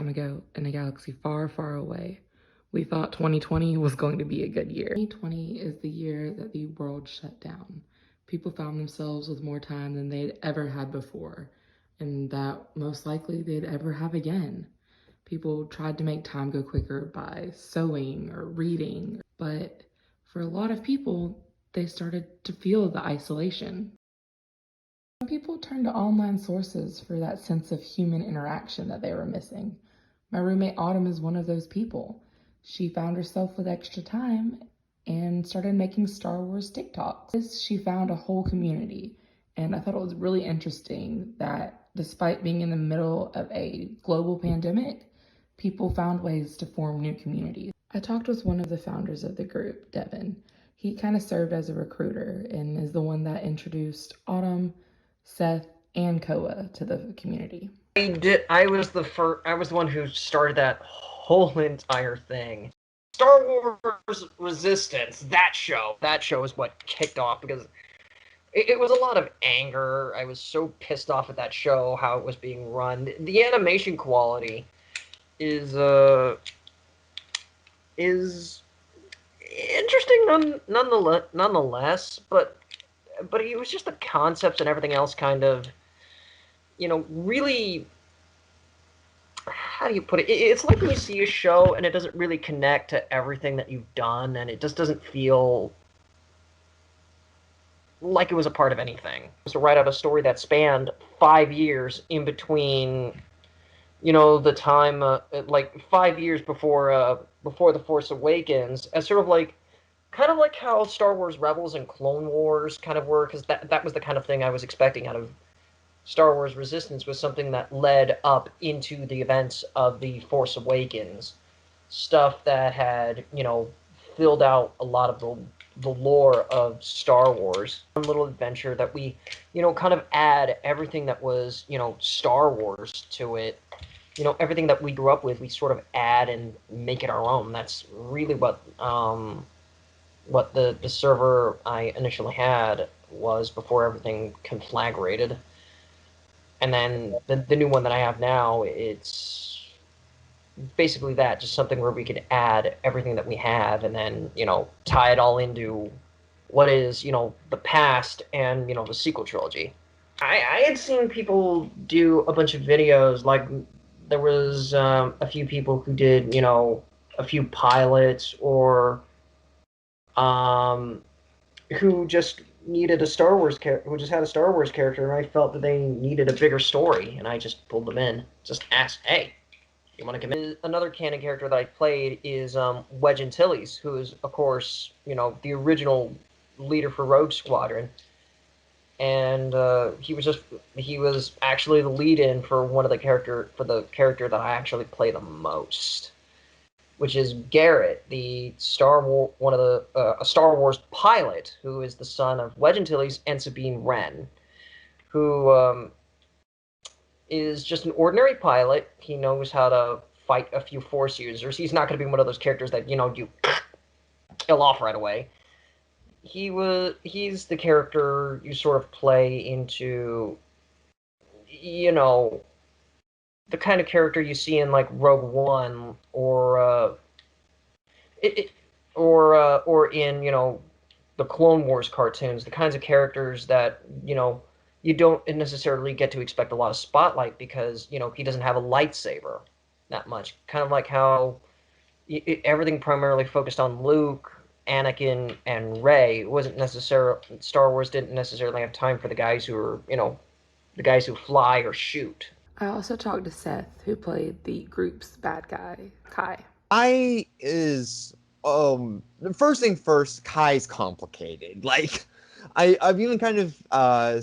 time ago in a galaxy far, far away, we thought 2020 was going to be a good year. 2020 is the year that the world shut down. People found themselves with more time than they'd ever had before, and that most likely they'd ever have again. People tried to make time go quicker by sewing or reading, but for a lot of people, they started to feel the isolation. Some people turned to online sources for that sense of human interaction that they were missing. My roommate Autumn is one of those people. She found herself with extra time and started making Star Wars TikToks. She found a whole community, and I thought it was really interesting that despite being in the middle of a global pandemic, people found ways to form new communities. I talked with one of the founders of the group, Devin. He kind of served as a recruiter and is the one that introduced Autumn, Seth, and Koa to the community. I was the one who started that whole entire thing. Star Wars Resistance, that show is what kicked off, because it was a lot of anger. I was so pissed off at that show, how it was being run. The animation quality is interesting nonetheless, but it was just the concepts and everything else kind of, really, how do you put it? It's like when you see a show and it doesn't really connect to everything that you've done, and it just doesn't feel like it was a part of anything. To write out a story that spanned 5 years in between, the time, like 5 years before The Force Awakens, as sort of like, kind of like how Star Wars Rebels and Clone Wars kind of were, because that was the kind of thing I was expecting out of Star Wars Resistance, was something that led up into the events of The Force Awakens. Stuff that had, filled out a lot of the lore of Star Wars. One little adventure that we, kind of add everything that was, Star Wars to it. Everything that we grew up with, we sort of add and make it our own. That's really what the server I initially had was before everything conflagrated. And then the new one that I have now, it's basically that, just something where we could add everything that we have and then, tie it all into what is, the past and, the sequel trilogy. I had seen people do a bunch of videos, like there was a few people who did, a few pilots, or who just needed a Star Wars character, who just had a Star Wars character, and I felt that they needed a bigger story, and I just pulled them in. Just asked, hey, you want to come in? Another canon character that I played is Wedge Antilles, who is, of course, the original leader for Rogue Squadron, and he was actually the lead-in for the character that I actually play the most, which is Garrett, a Star Wars pilot who is the son of Wedge Antilles and Sabine Wren, who is just an ordinary pilot. He knows how to fight a few Force users. He's not going to be one of those characters that, you kill off right away. He's the character you sort of play into, the kind of character you see in like Rogue One, or or in the Clone Wars cartoons, the kinds of characters that you don't necessarily get to expect a lot of spotlight, because he doesn't have a lightsaber that much. Kind of like how everything primarily focused on Luke, Anakin, and Rey. It wasn't necessarily, Star Wars didn't necessarily have time for the guys who are the guys who fly or shoot. I also talked to Seth, who played the group's bad guy, Kai. I is the first thing first, Kai's complicated. Like I've even kind of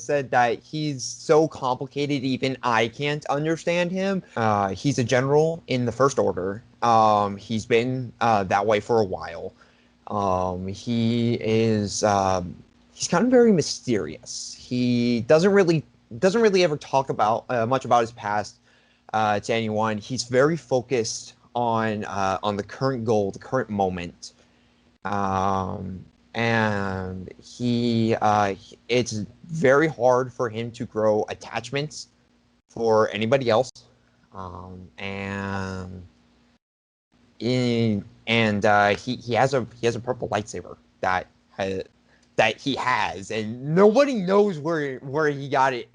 said that he's so complicated even I can't understand him. He's a general in the First Order. He's been that way for a while. He is he's kind of very mysterious. He doesn't really ever talk about much about his past to anyone. He's very focused on the current goal, the current moment, and it's very hard for him to grow attachments for anybody else. And he has a purple lightsaber that he has, and nobody knows where he got it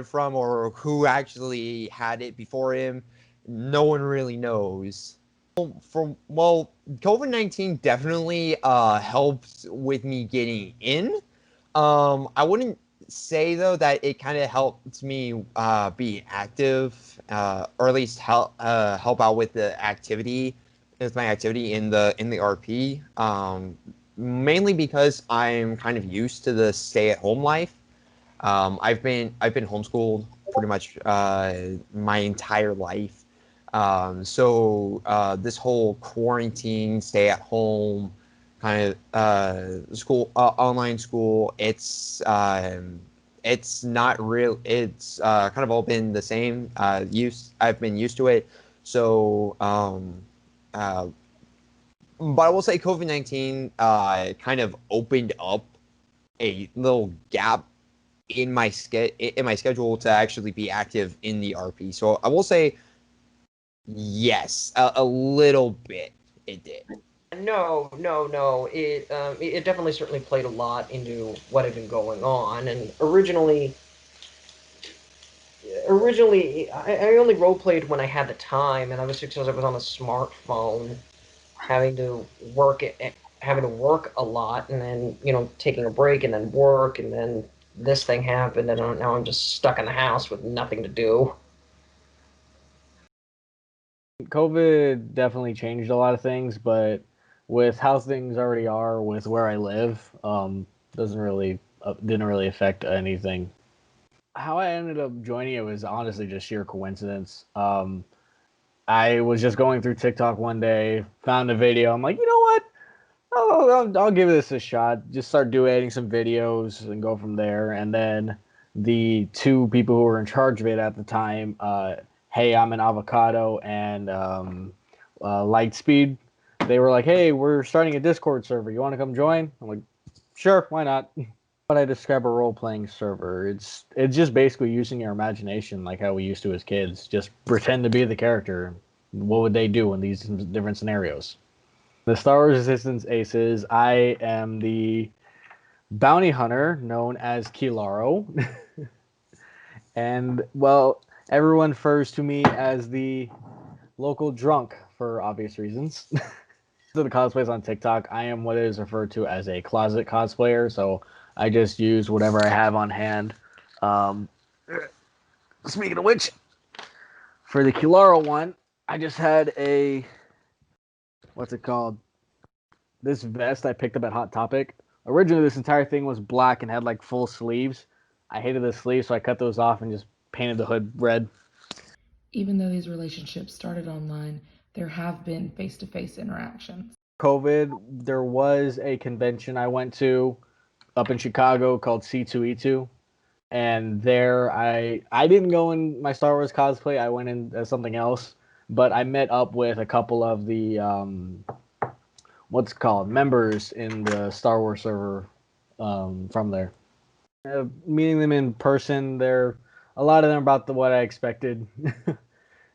from, or who actually had it before him. No one really knows. COVID-19 definitely helped with me getting in. I wouldn't say though that it kind of helped me be active, or at least help out with the activity, with my activity in the RP. Mainly because I'm kind of used to the stay-at-home life. I've been homeschooled pretty much my entire life. So this whole quarantine, stay at home, kind of school, online school, it's not real. It's kind of all been the same. I've been used to it. So, uh, but I will say COVID-19 kind of opened up a little gap in my schedule to actually be active in the RP. So I will say yes, a little bit it did. No, no, no. It definitely certainly played a lot into what had been going on. And originally, I only role played when I had the time, and that was because I was on a smartphone, having to having to work a lot, and then taking a break, and then work, and then this thing happened, and now I'm just stuck in the house with nothing to do. COVID definitely changed a lot of things, but with how things already are with where I live, doesn't really didn't really affect anything. How I ended up joining it was honestly just sheer coincidence. I was just going through TikTok one day, found a video. I'm like, you know what? I'll give this a shot. Just start doing some videos and go from there. And then the two people who were in charge of it at the time, hey, I'm an avocado and Lightspeed. They were like, hey, we're starting a Discord server. You want to come join? I'm like, sure, why not? What I describe a role playing server. It's just basically using your imagination like how we used to as kids. Just pretend to be the character. What would they do in these different scenarios? The Star Wars Resistance Aces, I am the bounty hunter known as Kilaro. And, well, everyone refers to me as the local drunk for obvious reasons. To the cosplays on TikTok, I am what is referred to as a closet cosplayer, so I just use whatever I have on hand. Um, Speaking of which, for the Kilaro one, I just had a what's it called? This vest I picked up at Hot Topic. Originally, this entire thing was black and had like full sleeves. I hated the sleeves, so I cut those off and just painted the hood red. Even though these relationships started online, there have been face to face interactions. COVID, there was a convention I went to up in Chicago called C2E2. And there I didn't go in my Star Wars cosplay. I went in as something else, but I met up with a couple of the what's it called members in the Star Wars server from there. Meeting them in person, they're a lot of them about what I expected.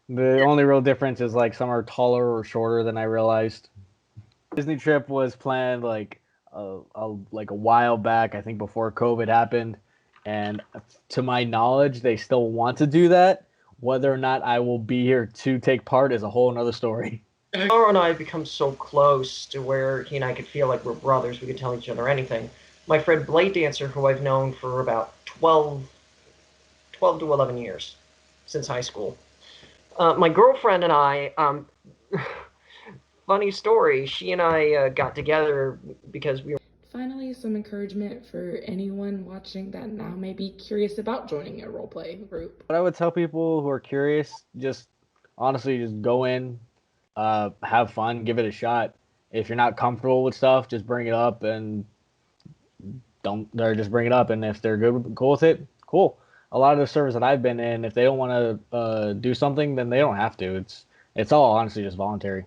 The only real difference is like some are taller or shorter than I realized. Disney trip was planned like a while back, I think before COVID happened, and to my knowledge, they still want to do that. Whether or not I will be here to take part is a whole another story. Laura and I have become so close to where he and I could feel like we're brothers. We could tell each other anything. My friend Blade Dancer, who I've known for about 12 to 11 years, since high school. My girlfriend and I, funny story, she and I got together because we were. Finally, some encouragement for anyone watching that now may be curious about joining a roleplay group. What I would tell people who are curious, just honestly, just go in, have fun, give it a shot. If you're not comfortable with stuff, just bring it up and don't, or just bring it up. And if they're cool with it, cool. A lot of the servers that I've been in, if they don't want to do something, then they don't have to. It's all honestly just voluntary.